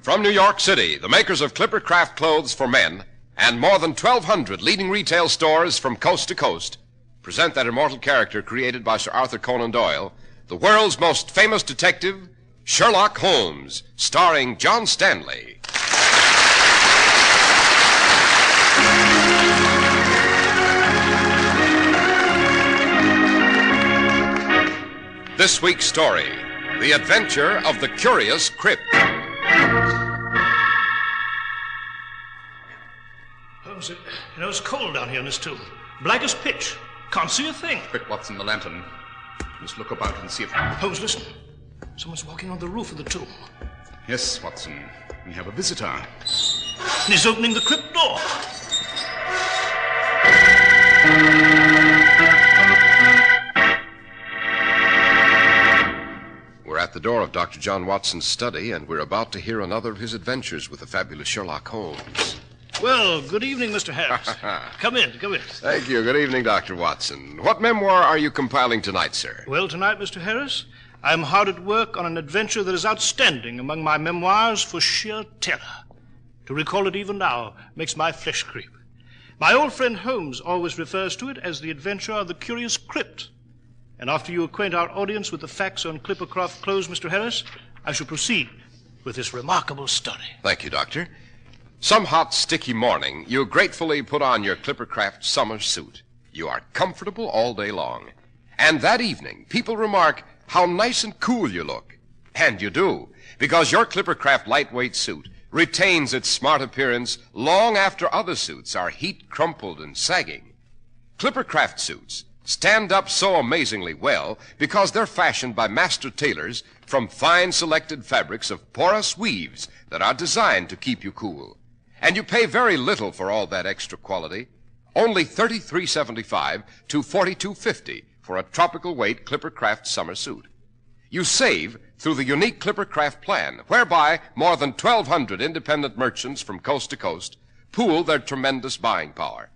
From New York City, the makers of Clipper Craft clothes for men and more than 1,200 leading retail stores from coast to coast present that immortal character created by Sir Arthur Conan Doyle, the world's most famous detective, Sherlock Holmes, starring John Stanley. This week's story, The Adventure of the Curious Crypt. Holmes, it's cold down here in this tomb. Black as pitch. Can't see a thing. Quick, Watson, the lantern. Let's look about and see if... Holmes, listen. Someone's walking on the roof of the tomb. Yes, Watson. We have a visitor. And he's opening the crypt door. We're at the door of Dr. John Watson's study, and we're about to hear another of his adventures with the fabulous Sherlock Holmes. Well, good evening, Mr. Harris. Come in. Thank you. Good evening, Dr. Watson. What memoir are you compiling tonight, sir? Well, tonight, Mr. Harris, I'm hard at work on an adventure that is outstanding among my memoirs for sheer terror. To recall it even now makes my flesh creep. My old friend Holmes always refers to it as the adventure of the Curious Crypt. And after you acquaint our audience with the facts on Clippercraft clothes, Mr. Harris, I shall proceed with this remarkable story. Thank you, Doctor. Some hot, sticky morning, you gratefully put on your Clippercraft summer suit. You are comfortable all day long. And that evening, people remark how nice and cool you look. And you do, because your Clippercraft lightweight suit retains its smart appearance long after other suits are heat-crumpled and sagging. Clippercraft suits stand up so amazingly well because they're fashioned by master tailors from fine selected fabrics of porous weaves that are designed to keep you cool. And you pay very little for all that extra quality, only $33.75 to $42.50 for a tropical weight Clippercraft summer suit. You save through the unique Clippercraft plan, whereby more than 1,200 independent merchants from coast to coast pool their tremendous buying power.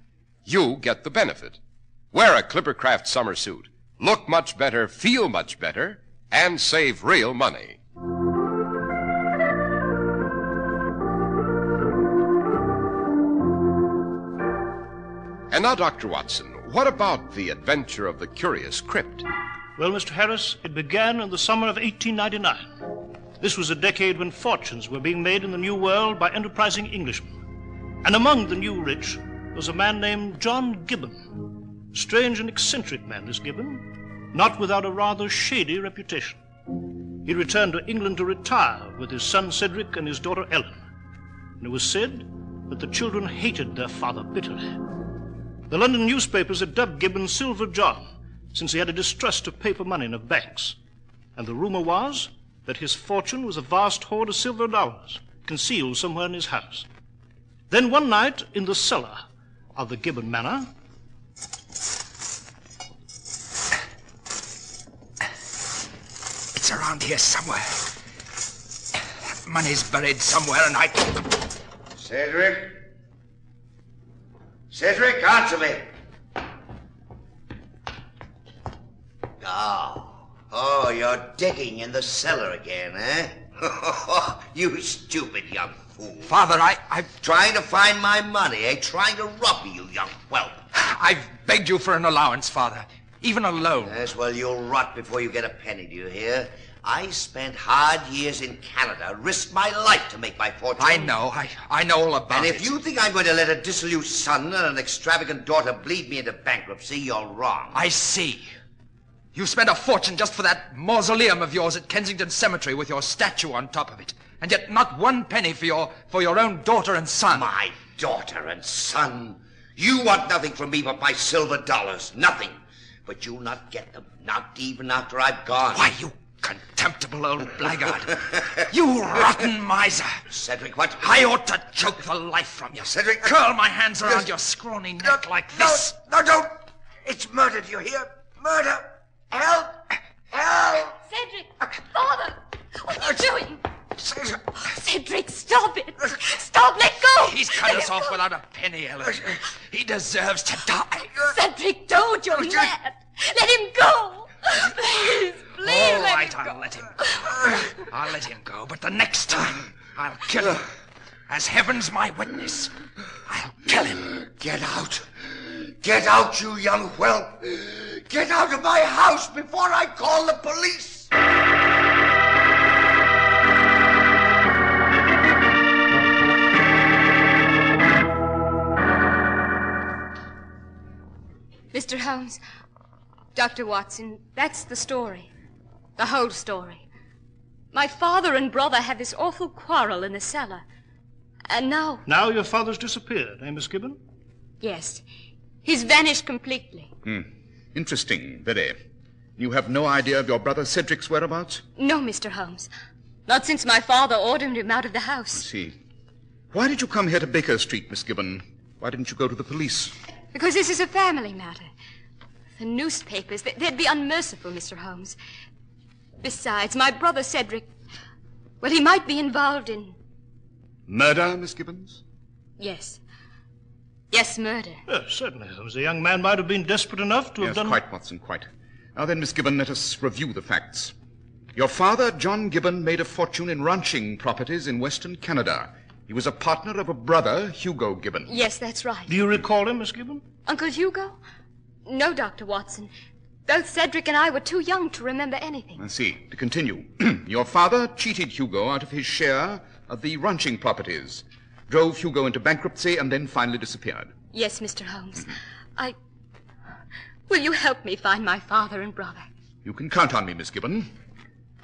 You get the benefit. Wear a Clippercraft summer suit, look much better, feel much better, and save real money. And now, Dr. Watson, what about the adventure of the Curious Crypt? Well, Mr. Harris, it began in the summer of 1899. This was a decade when fortunes were being made in the New World by enterprising Englishmen. And among the new rich was a man named John Gibbon. Strange and eccentric man, this Gibbon, not without a rather shady reputation. He returned to England to retire with his son Cedric and his daughter Ellen. And it was said that the children hated their father bitterly. The London newspapers had dubbed Gibbon Silver John, since he had a distrust of paper money and of banks. And the rumor was that his fortune was a vast hoard of silver dollars, concealed somewhere in his house. Then one night, in the cellar of the Gibbon Manor... It's around here somewhere. Money's buried somewhere, and I... Cedric, answer me. Oh, you're digging in the cellar again, eh? You stupid young fool. Father, I've... Trying to find my money, eh? Trying to rob me, you young whelp. I've begged you for an allowance, Father. Even a loan. Yes, well, you'll rot before you get a penny, do you hear? I spent hard years in Canada, risked my life to make my fortune. I know. I know all about it. And if you think I'm going to let a dissolute son and an extravagant daughter bleed me into bankruptcy, you're wrong. I see. You spent a fortune just for that mausoleum of yours at Kensington Cemetery with your statue on top of it. And yet not one penny for your own daughter and son. My daughter and son? You want nothing from me but my silver dollars. Nothing. But you'll not get them. Not even after I've gone. Why, you contemptible old blackguard. You rotten miser. Cedric, what? I ought to choke the life from you. Cedric. Curl my hands around your scrawny neck like this. No, don't. It's murder, do you hear? Murder. Help. Cedric, Father, what are you doing? Cedric, stop it. Stop, let go. He's cut us off without a penny, Ellen. He deserves to die. Cedric, don't, you're mad. Let him go. Please, All let right, him go. I'll let him go, but the next time I'll kill him. As heaven's my witness, I'll kill him. Get out. Get out, you young whelp. Get out of my house before I call the police. Mr. Holmes, Dr. Watson, that's the story. The whole story. My father and brother had this awful quarrel in the cellar. And now... Now your father's disappeared, eh, Miss Gibbon? Yes. He's vanished completely. Interesting, very. You have no idea of your brother Cedric's whereabouts? No, Mr. Holmes. Not since my father ordered him out of the I house. see. Why did you come here to Baker Street, Miss Gibbon? Why didn't you go to the police? Because this is a family matter. The newspapers, they'd be unmerciful, Mr. Holmes. Besides, my brother Cedric, well, he might be involved in... Murder, Miss Gibbons? Yes. Yes, murder. Yes, certainly, Holmes. The young man might have been desperate enough to have done... Yes, quite, Watson, quite. Now then, Miss Gibbon, let us review the facts. Your father, John Gibbon, made a fortune in ranching properties in Western Canada. He was a partner of a brother, Hugo Gibbon. Yes, that's right. Do you recall him, Miss Gibbon? Uncle Hugo? No, Dr. Watson. Both Cedric and I were too young to remember anything. I see. To continue, your father cheated Hugo out of his share of the ranching properties, drove Hugo into bankruptcy, and then finally disappeared. Yes, Mr. Holmes. Will you help me find my father and brother? You can count on me, Miss Gibbon.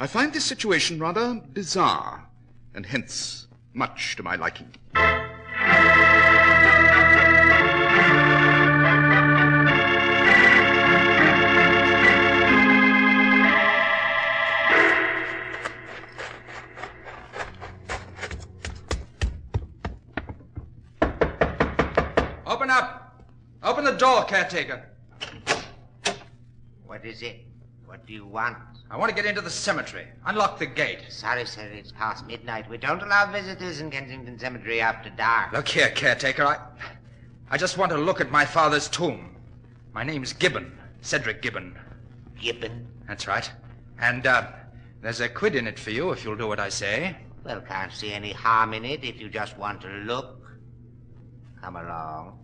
I find this situation rather bizarre, and hence much to my liking. Open up. Open the door, caretaker. What is it? What do you want? I want to get into the cemetery. Unlock the gate. Sorry, sir, it's past midnight. We don't allow visitors in Kensington Cemetery after dark. Look here, caretaker. I just want to look at my father's tomb. My name's Gibbon. Cedric Gibbon. Gibbon? That's right. And, there's a quid in it for you if you'll do what I say. Well, can't see any harm in it if you just want to look. Come along.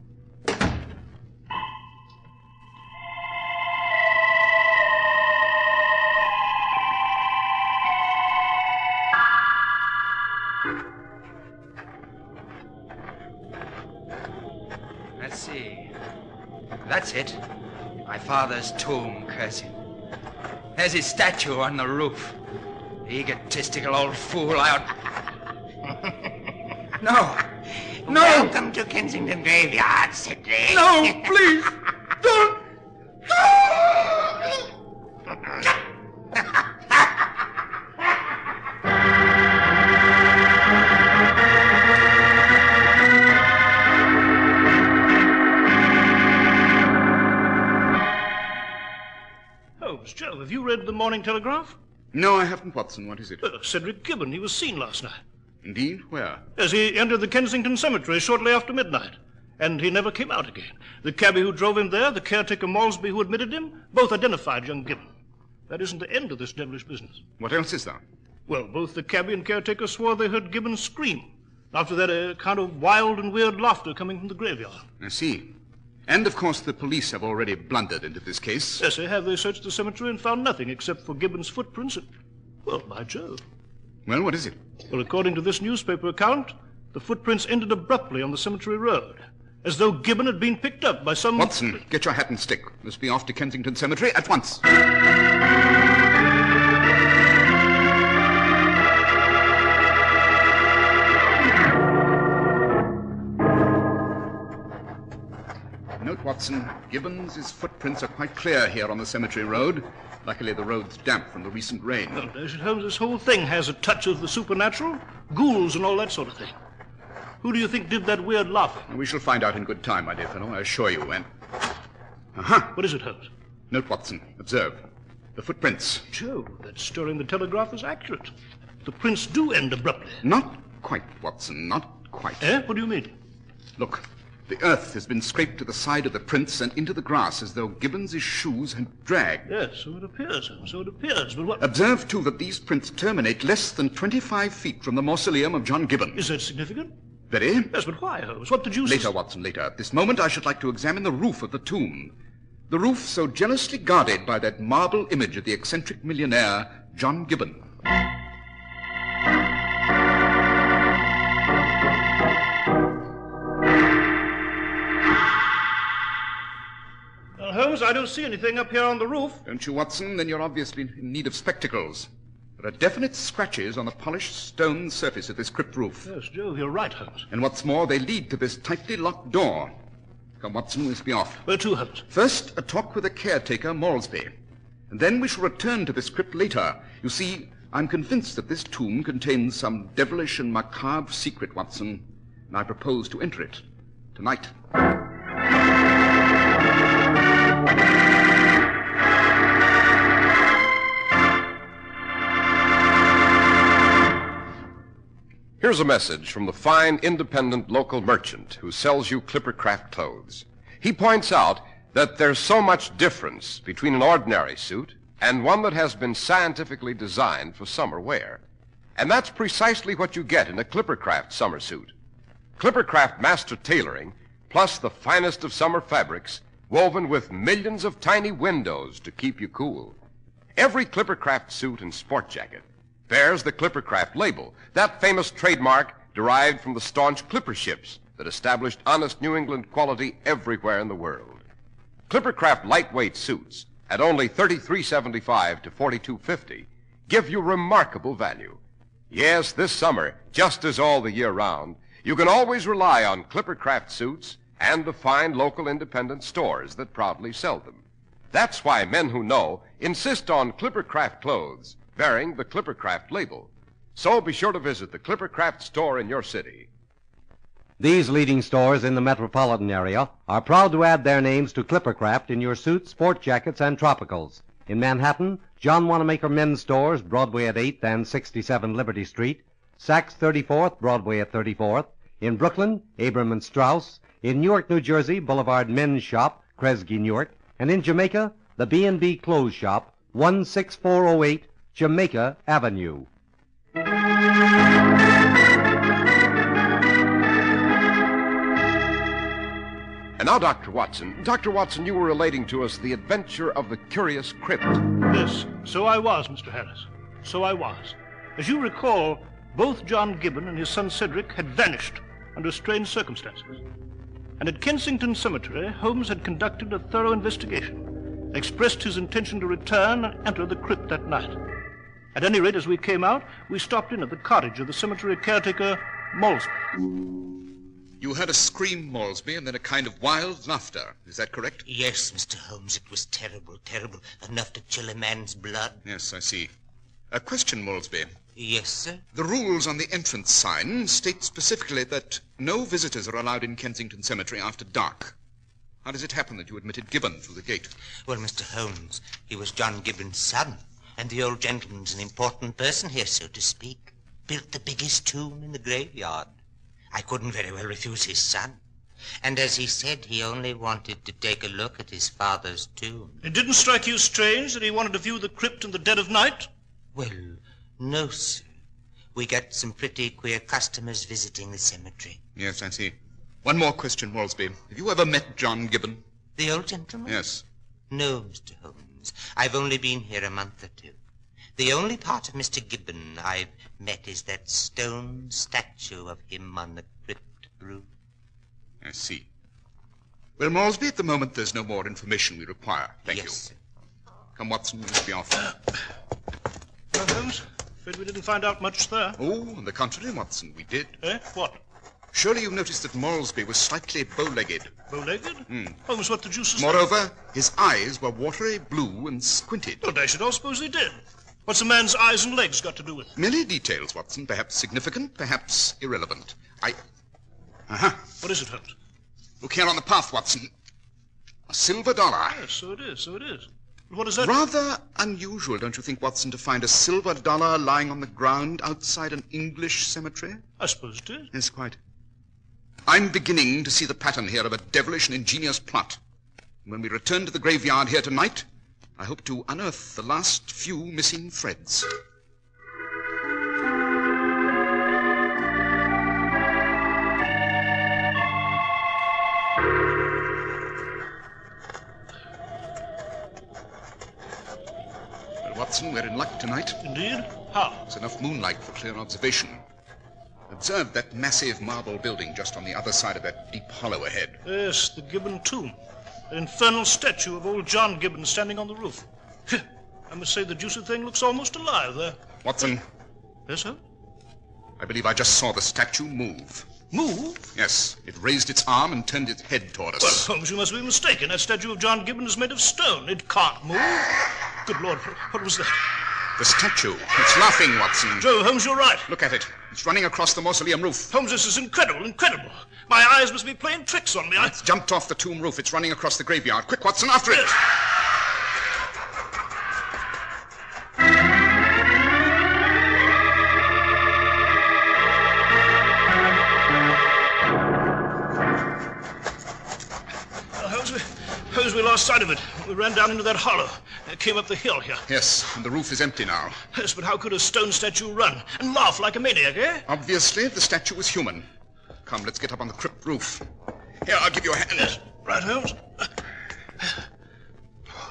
Let's see. That's it. My father's tomb, curse him. There's his statue on the roof. Egotistical old fool. No. No! Welcome to Kensington Graveyard, Cedric. No, please! Don't! Holmes, Joe, have you read the Morning Telegraph? No, I haven't, Watson. What is it? Cedric Gibbon, he was seen last night. Indeed? Where? As he entered the Kensington Cemetery shortly after midnight. And he never came out again. The cabby who drove him there, the caretaker Malsby who admitted him, both identified young Gibbon. That isn't the end of this devilish business. What else is there? Well, both the cabby and caretaker swore they heard Gibbon scream. After that, a kind of wild and weird laughter coming from the graveyard. I see. And, of course, the police have already blundered into this case. Yes, they have. They searched the cemetery and found nothing except for Gibbon's footprints and... Well, by Jove. Well, what is it? Well, according to this newspaper account, the footprints ended abruptly on the cemetery road, as though Gibbon had been picked up by some... Watson, get your hat and stick. Must be off to Kensington Cemetery at once. Note, Watson, Gibbons' footprints are quite clear here on the cemetery road. Luckily, the road's damp from the recent rain. Well, Dash it, Holmes, this whole thing has a touch of the supernatural, ghouls and all that sort of thing. Who do you think did that weird laughing? We shall find out in good time, my dear fellow, I assure you. And... Aha! What is it, Holmes? Note, Watson, observe. The footprints. Joe, that story in the Telegraph is accurate. The prints do end abruptly. Not quite, Watson, not quite. Eh? What do you mean? Look, The earth has been scraped to the side of the prints and into the grass as though Gibbons's shoes had dragged. Yes, so it appears, Holmes, so it appears. But what... Observe, too, that these prints terminate less than 25 feet from the mausoleum of John Gibbon. Is that significant? Very. Yes, but why, Holmes? What did you... Later, Watson, later. At this moment, I should like to examine the roof of the tomb. The roof so jealously guarded by that marble image of the eccentric millionaire, John Gibbon. Holmes, I don't see anything up here on the roof. Don't you, Watson? Then you're obviously in need of spectacles. There are definite scratches on the polished stone surface of this crypt roof. Yes, Joe, you're right, Holmes. And what's more, they lead to this tightly locked door. Come, Watson, we must be off. Where to, Holmes? First, a talk with the caretaker, Malsby. And then we shall return to this crypt later. You see, I'm convinced that this tomb contains some devilish and macabre secret, Watson. And I propose to enter it tonight. Here's a message from the fine, independent local merchant who sells you Clippercraft clothes. He points out that there's so much difference between an ordinary suit and one that has been scientifically designed for summer wear. And that's precisely what you get in a Clippercraft summer suit. Clippercraft master tailoring, plus the finest of summer fabrics, woven with millions of tiny windows to keep you cool. Every Clippercraft suit and sport jacket bears the Clippercraft label, that famous trademark derived from the staunch clipper ships that established honest New England quality everywhere in the world. Clippercraft lightweight suits at only $33.75 to $42.50 give you remarkable value. Yes, this summer, just as all the year round, you can always rely on Clippercraft suits and the fine local independent stores that proudly sell them. That's why men who know insist on Clippercraft clothes bearing the Clippercraft label. So be sure to visit the Clippercraft store in your city. These leading stores in the metropolitan area are proud to add their names to Clippercraft in your suits, sport jackets, and tropicals. In Manhattan, John Wanamaker Men's Stores, Broadway at 8th and 67 Liberty Street. Saks 34th, Broadway at 34th. In Brooklyn, Abram and Strauss. In Newark, New Jersey, Boulevard Men's Shop, Kresge, Newark. And in Jamaica, the B&B Clothes Shop, 16408 Jamaica Avenue. And now, Dr. Watson. Dr. Watson, you were relating to us the adventure of the curious Crypt. Yes, so I was, Mr. Harris. So I was. As you recall, both John Gibbon and his son Cedric had vanished under strange circumstances. And at Kensington Cemetery, Holmes had conducted a thorough investigation, expressed his intention to return and enter the crypt that night. At any rate, as we came out, we stopped in at the cottage of the cemetery caretaker, Malsby. You heard a scream, Malsby, and then a kind of wild laughter. Is that correct? Yes, Mr. Holmes, it was terrible, terrible. Enough to chill a man's blood. Yes, I see. A question, Malsby. Yes, sir? The rules on the entrance sign state specifically that no visitors are allowed in Kensington Cemetery after dark. How does it happen that you admitted Gibbon through the gate? Well, Mr. Holmes, he was John Gibbon's son, and the old gentleman's an important person here, so to speak. Built the biggest tomb in the graveyard. I couldn't very well refuse his son. And as he said, he only wanted to take a look at his father's tomb. It didn't strike you strange that he wanted to view the crypt in the dead of night? Well, no, sir. We get some pretty queer customers visiting the cemetery. Yes, I see. One more question, Malsby. Have you ever met John Gibbon? The old gentleman? Yes. No, Mr. Holmes. I've only been here a month or two. The only part of Mr. Gibbon I've met is that stone statue of him on the crypt roof. I see. Well, Malsby, at the moment there's no more information we require. Thank you. Yes, sir. Come, Watson, we must be off. Well, Holmes, afraid we didn't find out much there. Oh, on the contrary, Watson, we did. Eh? What? Surely you've noticed that Malsby was slightly bow-legged. Bow-legged? Holmes, what did you suspect? Moreover, his eyes were watery blue and squinted. Well, dash it all, suppose they did. What's a man's eyes and legs got to do with it? Merely details, Watson. Perhaps significant, perhaps irrelevant. What is it, Holmes? Look here on the path, Watson. A silver dollar. Yes, so it is, so it is. But what is that? Rather unusual, don't you think, Watson, to find a silver dollar lying on the ground outside an English cemetery? I suppose it is. Yes, quite. I'm beginning to see the pattern here of a devilish and ingenious plot. When we return to the graveyard here tonight, I hope to unearth the last few missing threads. Well, Watson, we're in luck tonight. Indeed? How? There's enough moonlight for clear observation. Observe that massive marble building just on the other side of that deep hollow ahead. Yes, the Gibbon tomb. An infernal statue of old John Gibbon standing on the roof. I must say the juicy thing looks almost alive there. Watson, Yes, sir? I believe I just saw the statue move. Move? Yes, it raised its arm and turned its head toward us. Well, Holmes, you must be mistaken. That statue of John Gibbon is made of stone. It can't move. Good Lord, what was that? The statue. It's laughing, Watson. Joe, Holmes, you're right. Look at it. It's running across the mausoleum roof. Holmes, this is incredible, incredible. My eyes must be playing tricks on me. It's jumped off the tomb roof. It's running across the graveyard. Quick, Watson, after it. Yes. Holmes, we lost sight of it. We ran down into that hollow. Came up the hill here. Yes, and the roof is empty now. Yes, but how could a stone statue run and laugh like a maniac, eh? Obviously, the statue was human. Come, let's get up on the crypt roof. Here, I'll give you a hand. Yes, right, Holmes.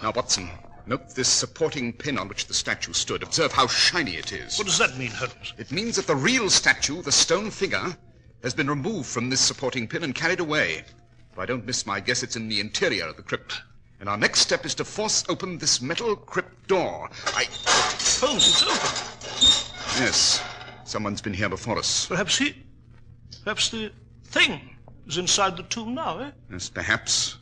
Now, Watson, note this supporting pin on which the statue stood. Observe how shiny it is. What does that mean, Holmes? It means that the real statue, the stone figure, has been removed from this supporting pin and carried away. If I don't miss my guess, it's in the interior of the crypt. And our next step is to force open this metal crypt door. Holmes, it's open. Yes, someone's been here before us. Perhaps the thing is inside the tomb now, eh? Yes, perhaps.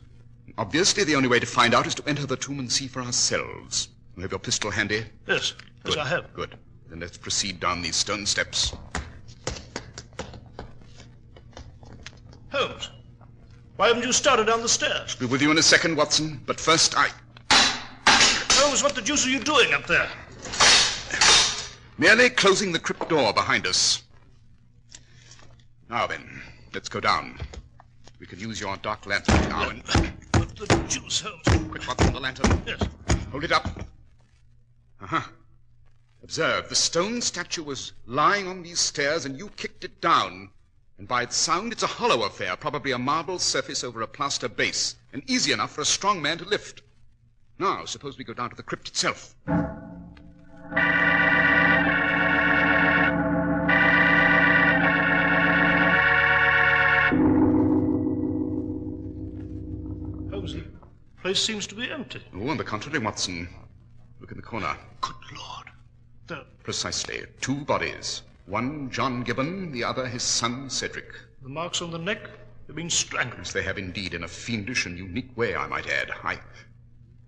Obviously, the only way to find out is to enter the tomb and see for ourselves. You have your pistol handy? Yes, Good. I have. Good. Then let's proceed down these stone steps. Holmes, why haven't you started down the stairs? Be with you in a second, Watson. But first, Holmes, what the deuce are you doing up there? merely closing the crypt door behind us. Now then, let's go down. We can use your dark lantern now and... What the deuce, Holmes? Quick, Watson, the lantern. Yes. Hold it up. Uh-huh. Observe, the stone statue was lying on these stairs and you kicked it down. And by its sound, it's a hollow affair, probably a marble surface over a plaster base, and easy enough for a strong man to lift. Now, suppose we go down to the crypt itself. Holmes, the place seems to be empty. Oh, on the contrary, Watson. Look in the corner. Good Lord. There, Precisely. 2 bodies. One John Gibbon, the other his son Cedric. the marks on the neck have been strangled. Yes, they have indeed, in a fiendish and unique way, I might add.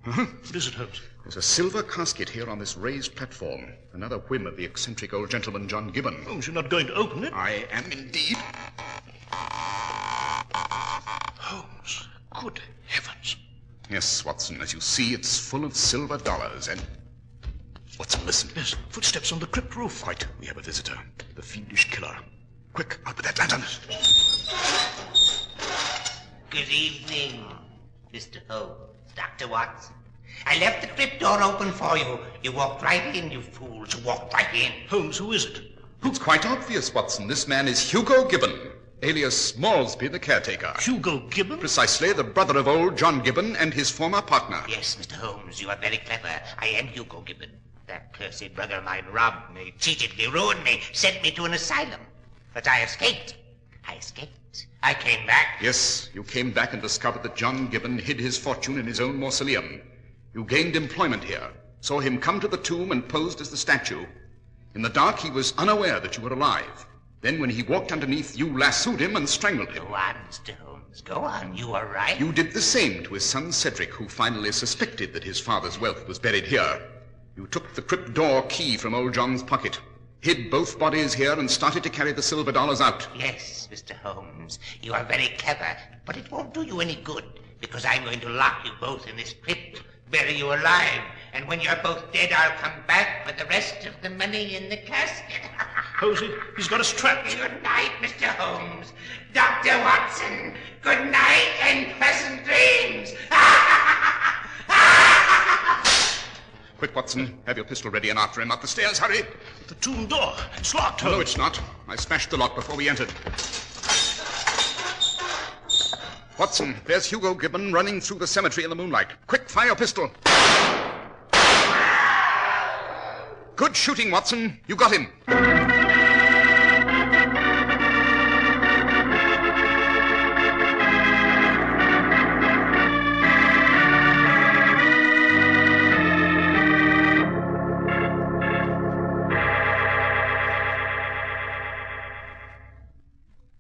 What is it, Holmes? There's a silver casket here on this raised platform. Another whim of the eccentric old gentleman John Gibbon. Holmes, you're not going to open it? I am indeed. Holmes, good heavens. Yes, Watson, as you see, it's full of silver dollars and... Watson, listen. Yes, footsteps on the crypt roof. Quite. We have a visitor. The fiendish killer. Quick, out with that lantern. Good evening, Mr. Holmes, Dr. Watson. I left the crypt door open for you. You walked right in, you fools. You walked right in. Holmes, who is it? It's quite obvious, Watson. This man is Hugo Gibbon, alias Malsby the caretaker. Hugo Gibbon? Precisely, the brother of old John Gibbon and his former partner. Yes, Mr. Holmes, you are very clever. I am Hugo Gibbon. That cursed brother of mine robbed me, cheated me, ruined me, sent me to an asylum. But I escaped. I came back. Yes, you came back and discovered that John Gibbon hid his fortune in his own mausoleum. You gained employment here, saw him come to the tomb and posed as the statue. In the dark, he was unaware that you were alive. Then when he walked underneath, you lassoed him and strangled him. Go on, Mr. Holmes. Go on. You are right. You did the same to his son Cedric, who finally suspected that his father's wealth was buried here. You took the crypt door key from old John's pocket, hid both bodies here, and started to carry the silver dollars out. Yes, Mr. Holmes. You are very clever, but it won't do you any good, because I'm going to lock you both in this crypt, bury you alive, and when you're both dead, I'll come back for the rest of the money in the casket. Posey, he's got us trapped. Good night, Mr. Holmes. Dr. Watson, good night and pleasant dreams. Quick, Watson. Have your pistol ready and after him. Up the stairs, hurry. The tomb door. It's locked, No, Holmes. it's not. I smashed the lock before we entered. Watson, there's Hugo Gibbon running through the cemetery in the moonlight. Quick, fire your pistol. Good shooting, Watson. You got him.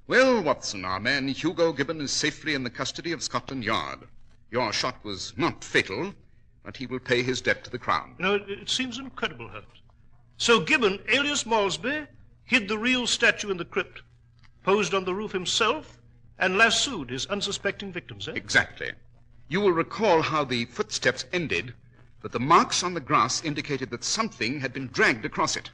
Well, Watson, our man Hugo Gibbon is safely in the custody of Scotland Yard. Your shot was not fatal, but he will pay his debt to the Crown. You know, it seems incredible, Holmes. So Gibbon, alias Malsby, hid the real statue in the crypt, posed on the roof himself, and lassoed his unsuspecting victims, eh? Exactly. You will recall how the footsteps ended, but the marks on the grass indicated that something had been dragged across it.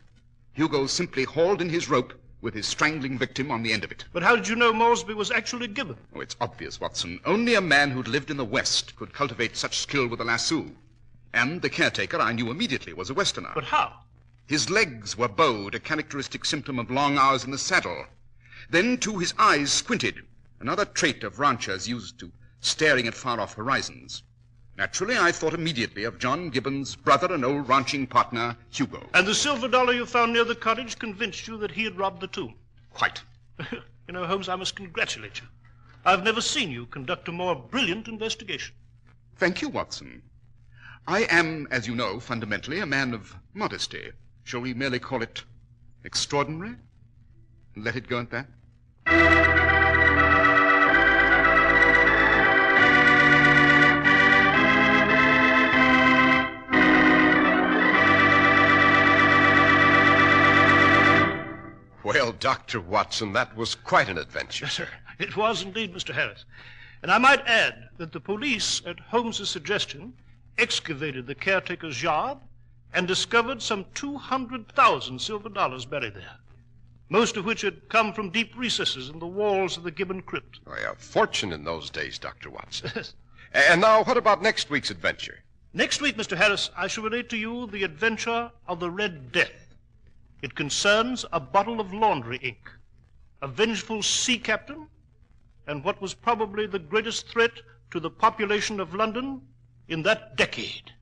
Hugo simply hauled in his rope with his strangling victim on the end of it. But how did you know Malsby was actually Gibbon? Oh, it's obvious, Watson. Only a man who'd lived in the West could cultivate such skill with a lasso. And the caretaker, I knew immediately, was a Westerner. But how? His legs were bowed, a characteristic symptom of long hours in the saddle. Then, too, his eyes squinted, another trait of ranchers used to staring at far-off horizons. Naturally, I thought immediately of John Gibbon's brother and old ranching partner, Hugo. And the silver dollar you found near the cottage convinced you that he had robbed the tomb? Quite. You know, Holmes, I must congratulate you. I've never seen you conduct a more brilliant investigation. Thank you, Watson. I am, as you know, fundamentally a man of modesty. Shall we merely call it extraordinary? Let it go at that? Well, Dr. Watson, that was quite an adventure. Yes, sir. It was indeed, Mr. Harris. And I might add that the police, at Holmes's suggestion, excavated the caretaker's yard and discovered some 200,000 silver dollars buried there, most of which had come from deep recesses in the walls of the Gibbon crypt. Oh, a fortune in those days, Dr. Watson. And now, what about next week's adventure? Next week, Mr. Harris, I shall relate to you the adventure of the Red Death. It concerns a bottle of laundry ink, a vengeful sea captain, and what was probably the greatest threat to the population of London in that decade.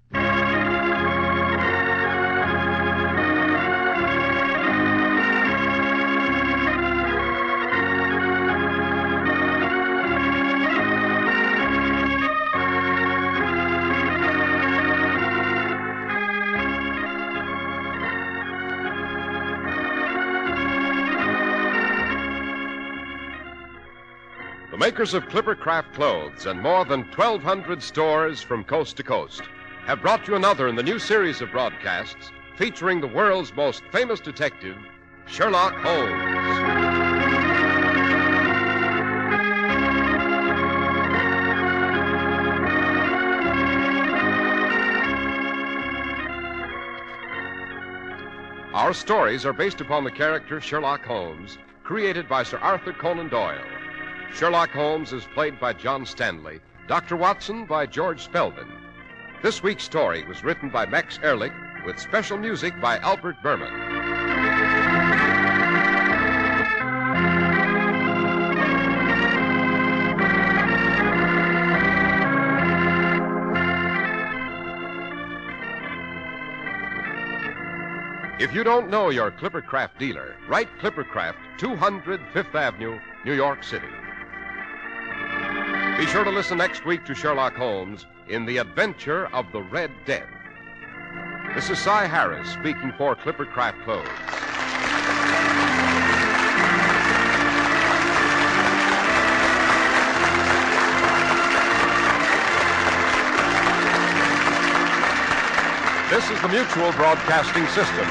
The makers of Clippercraft clothes and more than 1,200 stores from coast to coast have brought you another in the new series of broadcasts featuring the world's most famous detective, Sherlock Holmes. Our stories are based upon the character Sherlock Holmes, created by Sir Arthur Conan Doyle. Sherlock Holmes is played by John Stanley, Dr. Watson by George Spelman. This week's story was written by Max Ehrlich with special music by Albert Berman. If you don't know your Clippercraft dealer, write Clippercraft, 200 Fifth Avenue, New York City. Be sure to listen next week to Sherlock Holmes in The Adventure of the Red Death. This is Cy Harris speaking for Clippercraft Clothes. This is the Mutual Broadcasting System.